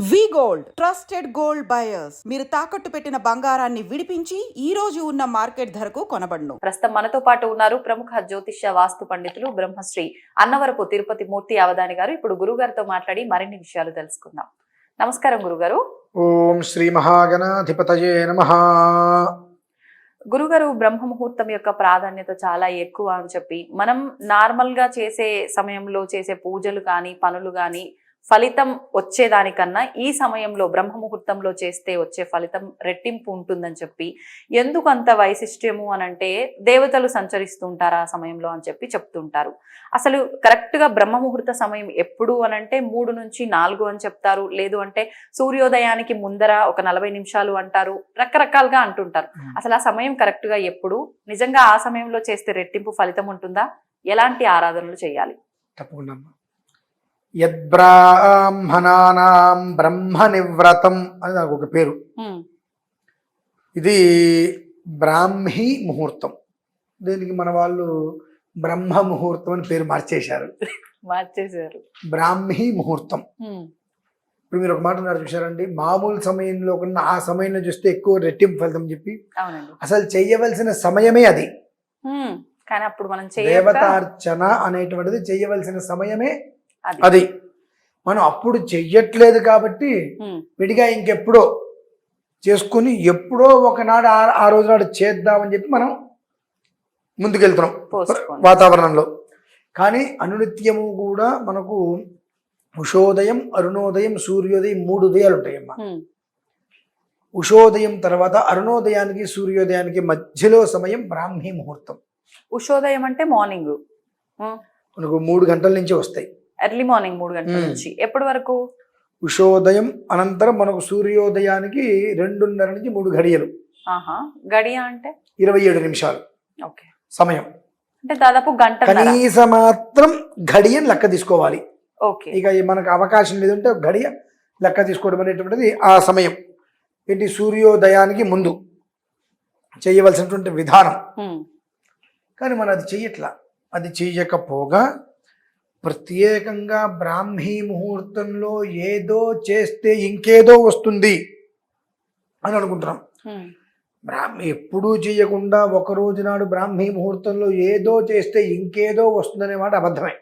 వి gold trusted gold buyers మీరు తాకట్టు పెట్టిన బంగారాన్ని విడిపించి ఈ రోజు ఉన్న మార్కెట్ ధరకు కొనబడును. ప్రస్తుతం మనతో పాటు ఉన్నారు ప్రముఖ జ్యోతిష్య వాస్తు పండితులు బ్రహ్మశ్రీ అన్నవరపు తిరుపతి మూర్తి అవధాని గారు. ఇప్పుడు గురుగారితో మాట్లాడి మరిన్ని విషయాలు తెలుసుకుందాం. నమస్కారం గురుగారు. ఓం శ్రీ మహాగణాధిపతయే నమః. గురుగారు, బ్రహ్మ ముహూర్తం యొక్క ప్రాధాన్యత చాలా ఎక్కువ అని చెప్పి మనం నార్మల్ గా చేసే సమయంలో చేసే పూజలు కానీ పనులు కానీ ఫలితం వచ్చేదానికన్నా ఈ సమయంలో బ్రహ్మ ముహూర్తంలో చేస్తే వచ్చే ఫలితం రెట్టింపు ఉంటుందని చెప్పి, ఎందుకు అంత వైశిష్ట్యము అని అంటే దేవతలు సంచరిస్తుంటారు ఆ సమయంలో అని చెప్పి చెప్తుంటారు. అసలు కరెక్ట్ గా బ్రహ్మ ముహూర్త సమయం ఎప్పుడు అని అంటే 3 నుంచి 4 అని చెప్తారు, లేదు అంటే సూర్యోదయానికి ముందర ఒక 40 నిమిషాలు అంటారు, రకరకాలుగా అంటుంటారు. అసలు ఆ సమయం కరెక్ట్ గా ఎప్పుడు, నిజంగా ఆ సమయంలో చేస్తే రెట్టింపు ఫలితం ఉంటుందా, ఎలాంటి ఆరాధనలు చేయాలి? తప్పకుండా. యద్బ్రాహ్మణానాం బ్రహ్మ నివ్రతం అని నాకు ఒక పేరు. ఇది బ్రాహ్మీ ముహూర్తం. దీనికి మన వాళ్ళు బ్రహ్మ ముహూర్తం అని పేరు మార్చేశారు. బ్రాహ్మీ ముహూర్తం. ఇప్పుడు మీరు ఒక మాట ఉన్నారు చూసారండి, మామూలు సమయంలో కన్నా ఆ సమయంలో చూస్తే ఎక్కువ రెట్టింపు ఫలితం చెప్పి, అసలు చెయ్యవలసిన సమయమే అది. కానీ అప్పుడు మనం దేవతార్చన అనేటువంటిది చెయ్యవలసిన సమయమే అది. మనం అప్పుడు చెయ్యట్లేదు కాబట్టి విడిగా ఇంకెప్పుడో చేసుకుని ఎప్పుడో ఒకనాడు ఆ రోజు నాడు చేద్దామని చెప్పి మనం ముందుకెళ్తున్నాం వాతావరణంలో. కానీ అనునిత్యము కూడా మనకు ఉషోదయం, అరుణోదయం, సూర్యోదయం 3 ఉదయాలు ఉంటాయమ్మా. ఉషోదయం తర్వాత అరుణోదయానికి సూర్యోదయానికి మధ్యలో సమయం బ్రాహ్మీ ముహూర్తం. ఉషోదయం అంటే మార్నింగ్ మనకు 3 గంటల నుంచి వస్తాయి. ఎర్లీ మార్నింగ్ 3 గంటల నుంచి ఎప్పటి వరకు? ఉషోదయం అనంతరం మనకు సూర్యోదయానికి 2:30 నుంచి 3 గడియలు. గడియ అంటే 27 నిమిషాలు సమయం. అంటే దాదాపు గంట కనీస మాత్రం గడియని లెక్క తీసుకోవాలి. ఇక మనకు అవకాశం లేదంటే గడియ లెక్క తీసుకోవడం అనేటువంటిది ఆ సమయం. ఏంటి, సూర్యోదయానికి ముందు చేయవలసినటువంటి విధానం. కానీ మనం అది చెయ్యట్లా. అది చెయ్యకపోగా ప్రత్యేకంగా బ్రాహ్మీ ముహూర్తంలో ఏదో చేస్తే ఇంకేదో వస్తుంది అని అనుకుంటున్నాం. ఎప్పుడూ చేయకుండా ఒక రోజు నాడు బ్రాహ్మీ ముహూర్తంలో ఏదో చేస్తే ఇంకేదో వస్తుందనే మాట అబద్ధమే.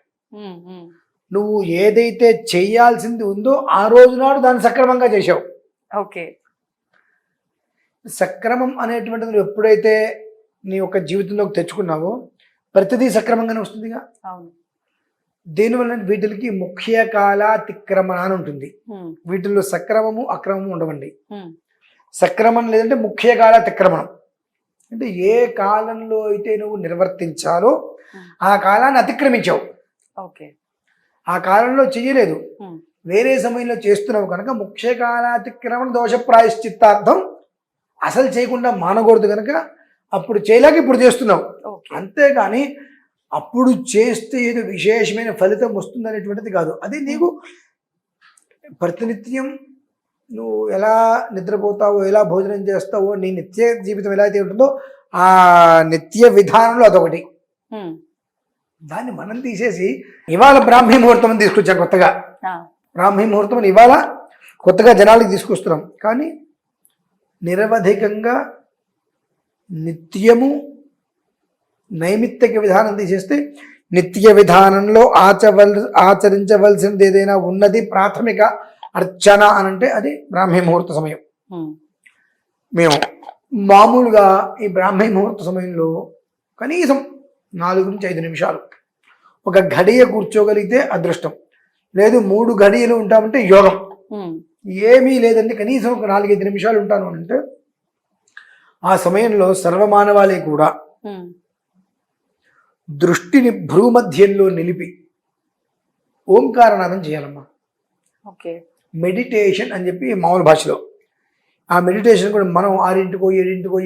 నువ్వు ఏదైతే చేయాల్సింది ఉందో ఆ రోజు నాడు దాన్ని సక్రమంగా చేసావు. సక్రమం అనేటువంటిది నువ్వు ఎప్పుడైతే నీ యొక్క జీవితంలోకి తెచ్చుకున్నావో ప్రతిదీ సక్రమంగానే వస్తుందిగా. దేనివల్ల వీటికి ముఖ్య కాలాతిక్రమణ అని ఉంటుంది. వీటిల్లో సక్రమము అక్రమము ఉండవండి. సక్రమం లేదంటే ముఖ్య కాలాతిక్రమణం అంటే ఏ కాలంలో అయితే నువ్వు నిర్వర్తించాలో ఆ కాలాన్ని అతిక్రమించావు. ఆ కాలంలో చెయ్యలేదు, వేరే సమయంలో చేస్తున్నావు కనుక ముఖ్య కాలాతిక్రమణ దోష ప్రాయశ్చిత్తార్థం అసలు చేయకుండా మానకూడదు కనుక అప్పుడు చేయలేక ఇప్పుడు చేస్తున్నావు. అంతేగాని అప్పుడు చేస్తే ఏదో విశేషమైన ఫలితం వస్తుంది అనేటువంటిది కాదు. అది నీకు ప్రతినిత్యం నువ్వు ఎలా నిద్రపోతావో, ఎలా భోజనం చేస్తావో, నీ నిత్య జీవితం ఎలా అయితే ఉంటుందో ఆ నిత్య విధానంలో అదొకటి. దాన్ని మనం తీసేసి ఇవాళ బ్రాహ్మీ ముహూర్తం అని తీసుకొచ్చాం కొత్తగా. బ్రాహ్మీ ముహూర్తం అని ఇవాళ కొత్తగా జనాలకి తీసుకొస్తున్నాం. కానీ నిరవధికంగా నిత్యము నైమిత్తిక విధానం తీసేస్తే నిత్య విధానంలో ఆచరించవలసినది ఏదైనా ఉన్నది ప్రాథమిక అర్చన అనంటే అది బ్రాహ్మీ ముహూర్త సమయం. మేము మామూలుగా ఈ బ్రాహ్మీ ముహూర్త సమయంలో కనీసం 4 నుంచి 5 నిమిషాలు ఒక గడియ కూర్చోగలిగితే అదృష్టం, లేదు 3 గడియలు ఉంటామంటే యోగం. ఏమీ లేదంటే కనీసం ఒక 4-5 నిమిషాలు ఉంటాను అంటే ఆ సమయంలో సర్వమానవాళి కూడా దృష్టిని భ్రూమధ్యంలో నిలిపి ఓంకారనాదం చేయాలమ్మా. మెడిటేషన్ అని చెప్పి మామూలు భాషలో. ఆ మెడిటేషన్ కూడా మనం 6-7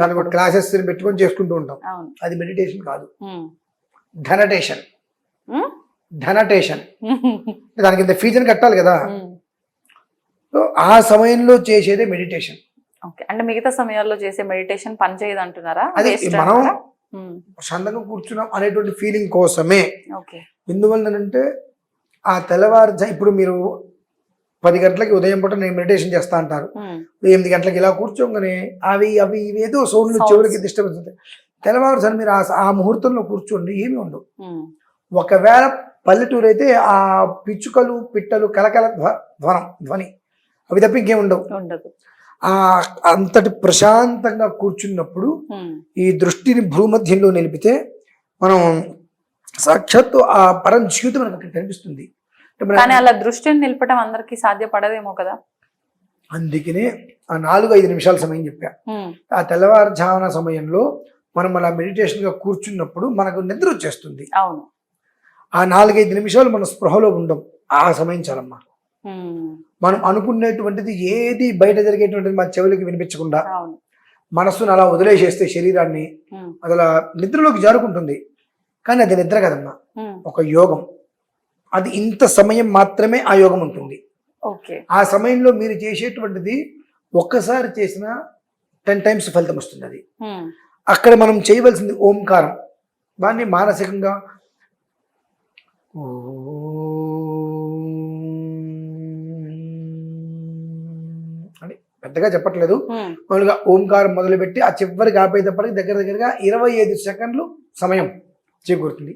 8 క్లాసెస్ పెట్టుకొని చేసుకుంటూ ఉంటాం. అది మెడిటేషన్ కాదు, ధనటేషన్. దానికి ఇంత ఫీజుని కట్టాలి కదా. ఆ సమయంలో చేసేదే మెడిటేషన్. అంటే మిగతా సమయాల్లో చేసే మెడిటేషన్ పని చేయదు అంటున్నారా? అది మనం ప్రశాంతంగా కూర్చున్నాం అనేటువంటి ఫీలింగ్ కోసమే. ఎందువల్లనంటే ఆ తెల్లవారు ఇప్పుడు మీరు 10 గంటలకి ఉదయం పూట నేను మెడిటేషన్ చేస్తా అంటారు. 8 గంటలకి ఇలా కూర్చోగానే అవి ఇవేదో సౌండ్లు చెవులకి డిస్టర్బెన్స్ ఉంటాయి. తెల్లవారుజామున మీరు ఆ ముహూర్తంలో కూర్చోండి, ఏమీ ఉండవు. ఒకవేళ పల్లెటూరు అయితే ఆ పిచ్చుకలు పిట్టలు కలకల ధ్వని అవి తప్ప ఇంకేం ఉండవు. అంతటి ప్రశాంతంగా కూర్చున్నప్పుడు ఈ దృష్టిని భూమధ్యంలో నిలిపితే మనం సాక్షాత్తు ఆ పరం జీవితం మనకు అక్కడ కనిపిస్తుంది. కానీ అలా దృష్టిని నిలపడం అందరికి సాధ్యపడదేమో కదా. అందుకనే ఆ 4-5 నిమిషాల సమయం చెప్పా. ఆ తెల్లవారుజామున సమయంలో మనం అలా మెడిటేషన్ గా కూర్చున్నప్పుడు మనకు నిద్ర వచ్చేస్తుంది. అవును. ఆ 4-5 నిమిషాలు మన స్పృహలో ఉండం. ఆ సమయం చాలమ్మా. మనం అనుకునేటువంటిది ఏది బయట జరిగేటువంటిది మన చెవులకి వినిపించకుండా మనస్సును అలా వదిలేసేస్తే శరీరాన్ని అది అలా నిద్రలోకి జారుకుంటుంది. కానీ అది నిద్ర కదమ్మా, ఒక యోగం. అది ఇంత సమయం మాత్రమే ఆ యోగం ఉంటుంది. ఆ సమయంలో మీరు చేసేటువంటిది ఒక్కసారి చేసిన 10 టైమ్స్ ఫలితం వస్తుంది. అది అక్కడ మనం చేయవలసింది ఓంకారం. దాన్ని మానసికంగా అని పెద్దగా చెప్పట్లేదు, మామూలుగా ఓంకారం మొదలుపెట్టి ఆ చివరికి ఆపేటప్పటికి దగ్గరగా 25 సెకండ్లు సమయం చేకూరుతుంది.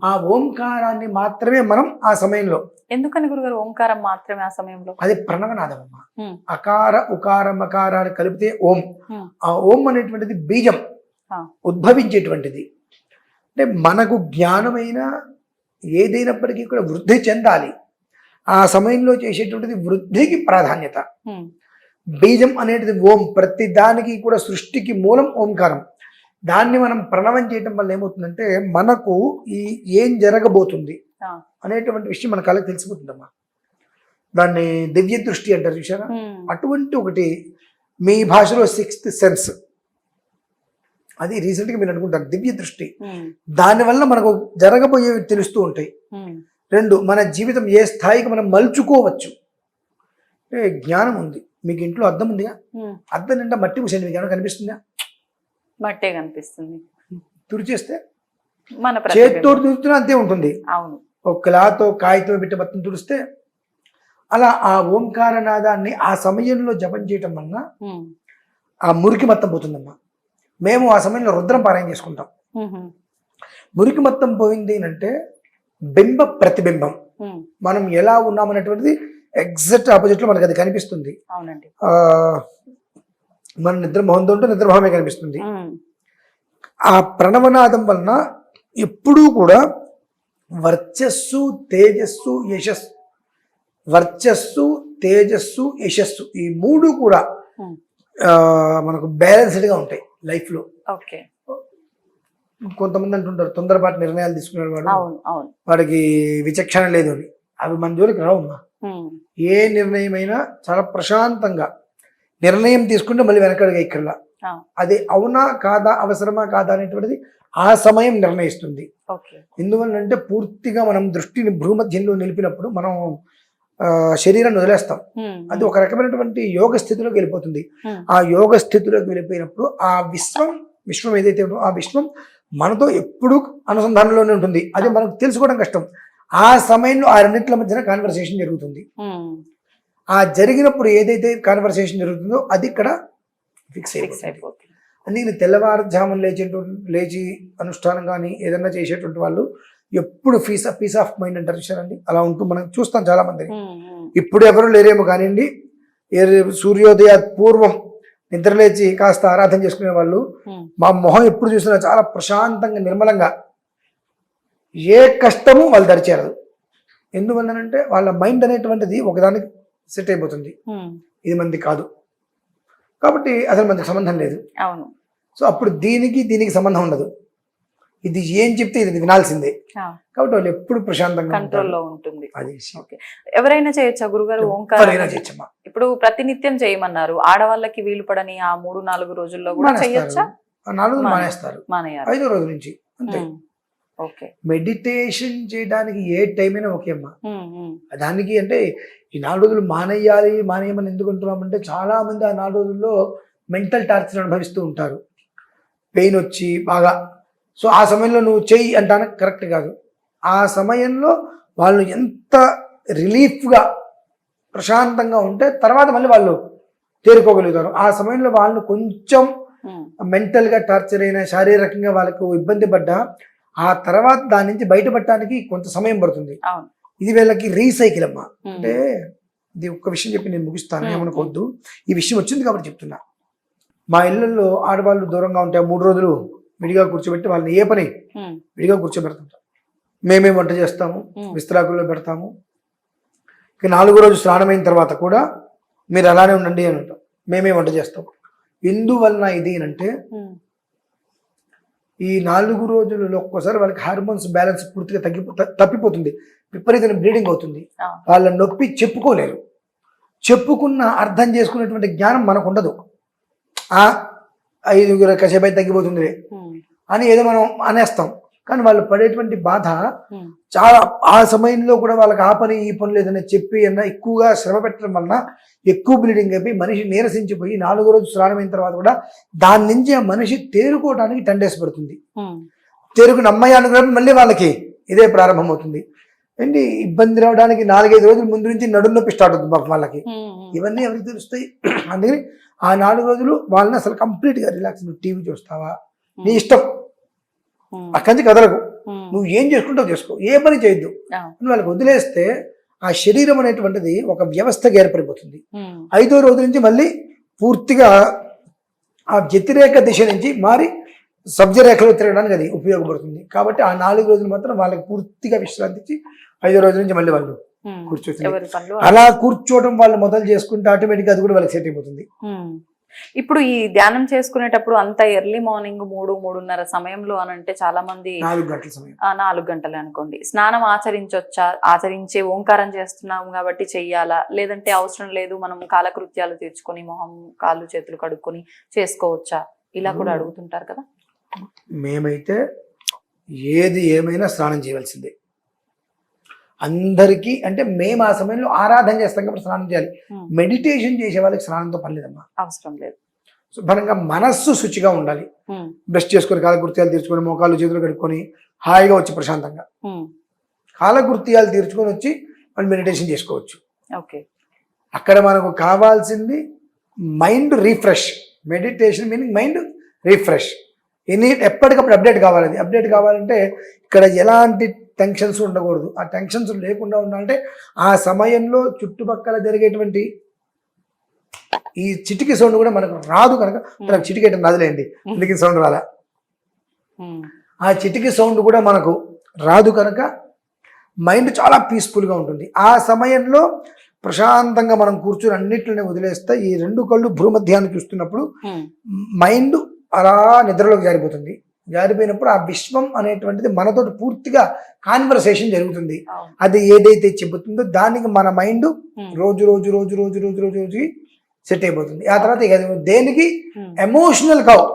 ఆ ఓంకారాన్ని మాత్రమే మనం ఆ సమయంలో. ఎందుకని గురుగారు ఓంకారం మాత్రమే ఆ సమయంలో? అది ప్రణవనాదం అమ్మా. అకార ఉకార మకారాలు కలిపితే ఓం. ఆ ఓం అనేటువంటిది బీజం, ఉద్భవించేటువంటిది. అంటే మనకు జ్ఞానమైన ఏదైనప్పటికీ కూడా వృద్ధి చెందాలి. ఆ సమయంలో చేసేటువంటిది వృద్ధికి ప్రాధాన్యత. బీజం అనేది ఓం. ప్రతి దానికి కూడా సృష్టికి మూలం ఓంకారం. దాన్ని మనం ప్రణవం చేయటం వల్ల ఏమవుతుందంటే మనకు ఏం జరగబోతుంది అనేటువంటి విషయం మన కళ్ళకి తెలిసిపోతుందమ్మా. దాన్ని దివ్య దృష్టి అంటారు చూసారా, అటువంటి ఒకటి మీ భాషలో 6th సెన్స్. అది రీసెంట్ గా మీరు అనుకుంటారు దివ్య దృష్టి. దానివల్ల మనకు జరగబోయేవి తెలుస్తూ ఉంటాయి. 2, మన జీవితం ఏ స్థాయికి మనం మలుచుకోవచ్చు. జ్ఞానం ఉంది. మీకు ఇంట్లో అద్దం ఉందిగా, అద్దం నిండా మట్టి పూసేది మీకు ఏమైనా కనిపిస్తుందా? మట్టే కనిపిస్తుంది. తుడిచేస్తే మన చేతితో తుడుస్తున్నా అంతే ఉంటుంది. అవును. ఒక క్లాతో కాగితం పెట్టి మొత్తం తుడిస్తే అలా ఆ ఓంకార నాదాన్ని ఆ సమయంలో జపం చేయటం వలన ఆ మురికి మొత్తం పోతుందమ్మా. మేము ఆ సమయంలో రుద్రం పారాయణ చేసుకుంటాం. మురికి మొత్తం పోయింది అంటే బింబ ప్రతిబింబం, మనం ఎలా ఉన్నామనేటువంటిది ఎగ్జాక్ట్ ఆపోజిట్ లో మనకు అది కనిపిస్తుంది. అవునండి. మన నిద్రమోహంతో ఉంటే నిద్రమోహమే కనిపిస్తుంది. ఆ ప్రణవనాదం వలన ఎప్పుడూ కూడా వర్చస్సు తేజస్సు యశస్సు, వర్చస్సు తేజస్సు యశస్సు ఈ 3 కూడా మనకు బ్యాలెన్స్డ్ గా ఉంటాయి లైఫ్ లో. కొంతమంది అంటుంటారు తొందరపాటు నిర్ణయాలు తీసుకునేవాడు, వాడికి విచక్షణ లేదు అని. అవి మన జోలికి రావమ్మా. ఏ నిర్ణయం అయినా చాలా ప్రశాంతంగా నిర్ణయం తీసుకుంటే మళ్ళీ వెనకడుగా ఇక్కడ అది అవునా కాదా, అవసరమా కాదా అనేటువంటిది ఆ సమయం నిర్ణయిస్తుంది. ఎందువల్లంటే పూర్తిగా మనం దృష్టిని భూమధ్యంలో నిలిపినప్పుడు మనం శరీరాన్ని వదిలేస్తాం. అది ఒక రకమైనటువంటి యోగ స్థితిలోకి వెళ్ళిపోతుంది. ఆ యోగ స్థితిలోకి వెళ్ళిపోయినప్పుడు ఆ విశ్వం ఏదైతే ఉందో ఆ విశ్వం మనతో ఎప్పుడూ అనుసంధానంలోనే ఉంటుంది. అది మనకు తెలుసుకోవడం కష్టం. ఆ సమయంలో ఆ రెండింటిల మధ్యన కాన్వర్సేషన్ జరుగుతుంది. ఆ జరిగినప్పుడు ఏదైతే కాన్వర్సేషన్ జరుగుతుందో అది ఇక్కడ ఫిక్స్ అయిపోతుంది. అందుకని తెల్లవారుజామున లేచి అనుష్ఠానం కానీ ఏదన్నా చేసేటువంటి వాళ్ళు ఎప్పుడు పీస్ ఆఫ్ మైండ్ అంటారు చూసారండి, అలా ఉంటూ మనం చూస్తాం చాలా మందిని. ఇప్పుడు ఎవరు లేరేమో కానివ్వండి, సూర్యోదయ పూర్వం నిద్రలేచి కాస్త ఆరాధన చేసుకునే వాళ్ళు మా మొహం ఎప్పుడు చూసినా చాలా ప్రశాంతంగా నిర్మలంగా, ఏ కష్టము వాళ్ళు దరిచేరదు. ఎందువల్లనంటే వాళ్ళ మైండ్ అనేటువంటిది ఒకదానికి సెట్ అయిపోతుంది. ఇది మంది కాదు కాబట్టి అసలు మనకి సంబంధం లేదు. సో అప్పుడు దీనికి సంబంధం ఉండదు. ఇది ఏం చెప్తే ఇది వినాల్సిందే. కాబట్టి వాళ్ళు ఎప్పుడు ప్రశాంతంగా కంట్రోల్లో ఉంటుంది. ఎవరైనా చేయొచ్చా గురుగారు ఓంకారం? ఇప్పుడు ప్రతినిత్యం చేయమన్నారు, ఆడవాళ్ళకి వీలు పడని ఆ 3-4 రోజుల్లో కూడా చేయొచ్చా? 4 రోజులు మానేస్తారు, 5వ రోజు నుంచి అంతే. మెడిటేషన్ చేయడానికి ఏ టైం అయినా ఓకే అమ్మా. దానికి అంటే ఈ 4 రోజులు మానేయమని ఎందుకు అంటున్నామంటే చాలా మంది ఆ 4 రోజుల్లో మెంటల్ టార్చర్ అనుభవిస్తూ ఉంటారు, పెయిన్ వచ్చి బాగా. సో ఆ సమయంలో నువ్వు చెయ్యి అంటానికి కరెక్ట్ కాదు. ఆ సమయంలో వాళ్ళు ఎంత రిలీఫ్గా ప్రశాంతంగా ఉంటే తర్వాత మళ్ళీ వాళ్ళు తేరుకోగలుగుతారు. ఆ సమయంలో వాళ్ళు కొంచెం మెంటల్గా టార్చర్ అయినా శారీరకంగా వాళ్ళకు ఇబ్బంది పడ్డా ఆ తర్వాత దాని నుంచి బయటపడటానికి కొంత సమయం పడుతుంది. ఇది వీళ్ళకి రీసైకిల్ అమ్మా. అంటే ఇది ఒక్క విషయం చెప్పి నేను ముగిస్తాను, ఏమనుకోవద్దు. ఈ విషయం వచ్చింది కాబట్టి చెప్తున్నా. మా ఇళ్ళల్లో ఆడవాళ్ళు దూరంగా ఉంటే 3 రోజులు విడిగా కూర్చోబెట్టి వాళ్ళని ఏ పని విడిగా కూర్చోబెడుతుంటాం. మేమే వంట చేస్తాము, విస్తరాకుల్లో పెడతాము. ఇక 4వ రోజు స్నానమైన తర్వాత కూడా మీరు అలానే ఉండండి అని అంటాం. మేమే వంట చేస్తాం. ఎందువలన ఇది అంటే ఈ 4 రోజులలో ఒక్కోసారి వాళ్ళకి హార్మోన్స్ బ్యాలెన్స్ పూర్తిగా తప్పిపోతుంది. విపరీతమైన బ్లీడింగ్ అవుతుంది. వాళ్ళ నొప్పి చెప్పుకోలేరు. చెప్పుకున్న అర్థం చేసుకునేటువంటి జ్ఞానం మనకు ఉండదు. 5 కాసేపు తగ్గిపోతుంది అని ఏదో మనం అనేస్తాం. కానీ వాళ్ళు పడేటువంటి బాధ చాలా. ఆ సమయంలో కూడా వాళ్ళకి ఆ పని ఈ పని లేదని చెప్పి ఎక్కువగా శ్రమ పెట్టడం వలన ఎక్కువ బ్లీడింగ్ అయిపోయి మనిషి నీరసించిపోయి 4వ రోజు స్నానమైన తర్వాత కూడా దాని నుంచి ఆ మనిషి తేరుకోవడానికి 10 days పడుతుంది. తేరుకుని అమ్మాయి అనుకున్నప్పుడు మళ్ళీ వాళ్ళకి ఇదే ప్రారంభమవుతుంది. ఏంటి ఇబ్బంది రావడానికి 4-5 రోజుల ముందు నుంచి నడుము నొప్పి స్టార్ట్ అవుతుంది పాపం వాళ్ళకి. ఇవన్నీ ఎవరికి తెలుస్తాయి? అందుకని ఆ 4 రోజులు వాళ్ళని అసలు కంప్లీట్గా రిలాక్స్. నువ్వు టీవీ చూస్తావా, నీ ఇష్టం, అక్కడి నుంచి కదలకు, నువ్వు ఏం చేసుకుంటావు చేసుకో, ఏ పని చేయొద్దు అని వాళ్ళకి వదిలేస్తే ఆ శరీరం అనేటువంటిది ఒక వ్యవస్థగా ఏర్పడిపోతుంది. 5వ రోజు నుంచి మళ్ళీ పూర్తిగా ఆ వ్యతిరేక దిశ నుంచి మారి సబ్జ రేఖలో తిరగడానికి అది ఉపయోగపడుతుంది. కాబట్టి ఆ 4 రోజులు మాత్రం వాళ్ళకి పూర్తిగా విశ్రాంతి ఇచ్చి 5వ రోజు నుంచి మళ్ళీ వాళ్ళు కూర్చోవచ్చు. అలా కూర్చోవడం వాళ్ళు మొదలు చేసుకుంటే ఆటోమేటిక్గా అది కూడా వాళ్ళకి సెట్ అయిపోతుంది. ఇప్పుడు ఈ ధ్యానం చేసుకునేటప్పుడు అంత ఎర్లీ మార్నింగ్ 3-3:30 సమయంలో అని అంటే చాలా మంది 4 గంటల సమయం, 4 గంటలు అనుకోండి, స్నానం ఆచరించొచ్చా? ఆచరించే ఓంకారం చేస్తున్నాం కాబట్టి చెయ్యాలా, లేదంటే అవసరం లేదు మనం కాలకృత్యాలు తీర్చుకొని మొహం కాళ్ళు చేతులు కడుక్కొని చేసుకోవచ్చా? ఇలా కూడా అడుగుతుంటారు కదా. మేమైతే ఏది ఏమైనా స్నానం చేయవలసిందే అందరికీ. అంటే మేము ఆ సమయంలో ఆరాధన చేస్తాం కాబట్టి స్నానం చేయాలి. మెడిటేషన్ చేసే వాళ్ళకి స్నానంతో పని లేదమ్మా, అవసరం లేదు. శుభ్రంగా మనస్సు శుచిగా ఉండాలి. బ్రష్ చేసుకొని కాలకృత్యాలు తీర్చుకొని మోకాళ్ళు చేతులు కడుక్కొని హాయిగా వచ్చి ప్రశాంతంగా కాలకృత్యాలు తీర్చుకొని వచ్చి మనం మెడిటేషన్ చేసుకోవచ్చు. అక్కడ మనకు కావాల్సింది mind refresh. Meditation meaning mind refresh. ఎప్పటికప్పుడు అప్డేట్ కావాలి. అది అప్డేట్ కావాలంటే ఇక్కడ ఎలాంటి టెన్షన్స్ ఉండకూడదు. ఆ టెన్షన్స్ లేకుండా ఉండాలంటే ఆ సమయంలో చుట్టుపక్కల జరిగేటువంటి ఈ చిటికి సౌండ్ కూడా మనకు రాదు కనుక మనకు చిటికి రాదులేండి, చిటికి సౌండ్ రాలా. ఆ చిటికి సౌండ్ కూడా మనకు రాదు కనుక మైండ్ చాలా పీస్ఫుల్గా ఉంటుంది. ఆ సమయంలో ప్రశాంతంగా మనం కూర్చుని అన్నిటిని వదిలేస్తే ఈ 2 కళ్ళు భూమధ్యాన్ని చూస్తున్నప్పుడు మైండ్ అలా నిద్రలోకి జారిపోతుంది. జారిపోయినప్పుడు ఆ విశ్వం అనేటువంటిది మనతో పూర్తిగా కాన్వర్సేషన్ జరుగుతుంది. అది ఏదైతే చెబుతుందో దానికి మన మైండ్ రోజు రోజు రోజు రోజు రోజు రోజు రోజు సెట్ అయిపోతుంది. ఆ తర్వాత ఇక దేనికి ఎమోషనల్ కావు.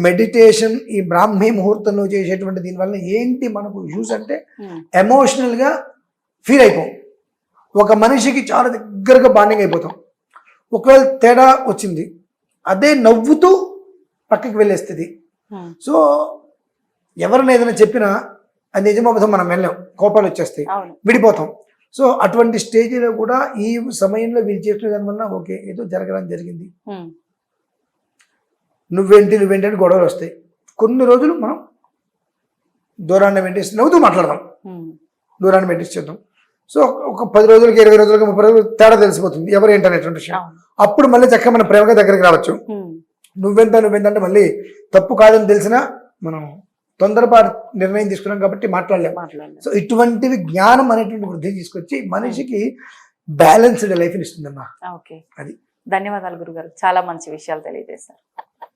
మెడిటేషన్ ఈ బ్రాహ్మీ ముహూర్తంలో చేసేటువంటి దీనివల్ల ఏంటి మనకు యూజ్ అంటే ఎమోషనల్గా ఫీల్ అయిపోం. ఒక మనిషికి చాలా దగ్గరగా బాండింగ్ అయిపోతాం. ఒకవేళ తేడా వచ్చింది అదే నవ్వుతూ పక్కకి వెళ్ళేస్తుంది. సో ఎవరైనా ఏదైనా చెప్పినా అది నిజమవుతాం, మనం వెళ్ళాం, కోపాలు వచ్చేస్తాయి, విడిపోతాం. సో అటువంటి స్టేజ్లో కూడా ఈ సమయంలో వీళ్ళు చేసిన దానివల్ల ఓకే ఏదో జరగడం జరిగింది, నువ్వేంటి అని గొడవలు వస్తాయి. కొన్ని రోజులు మనం దూరాన్ని మెయింటైన్ నవ్వుతూ మాట్లాడదాం, దూరాన్ని మెయింటైన్ చేద్దాం. సో ఒక 10 రోజులకి 20 రోజులకి 30 రోజులు తేడా తెలిసిపోతుంది ఎవరు ఏంటనేటువంటి విషయం. అప్పుడు మళ్ళీ చక్కగా మన ప్రేమగా దగ్గరికి రావచ్చు. నువ్వెంత అంటే మళ్ళీ తప్పు కాదని తెలిసినా మనం తొందరపాటు నిర్ణయం తీసుకున్నాం కాబట్టి మాట్లాడలేము. సో ఇటువంటివి జ్ఞానం అనేటువంటి వృద్ధి తీసుకొచ్చి మనిషికి బ్యాలెన్స్డ్ లైఫ్ని ఇస్తుందమ్మా. అది ధన్యవాదాలు గురుగారు, చాలా మంచి విషయాలు తెలియజేశారు.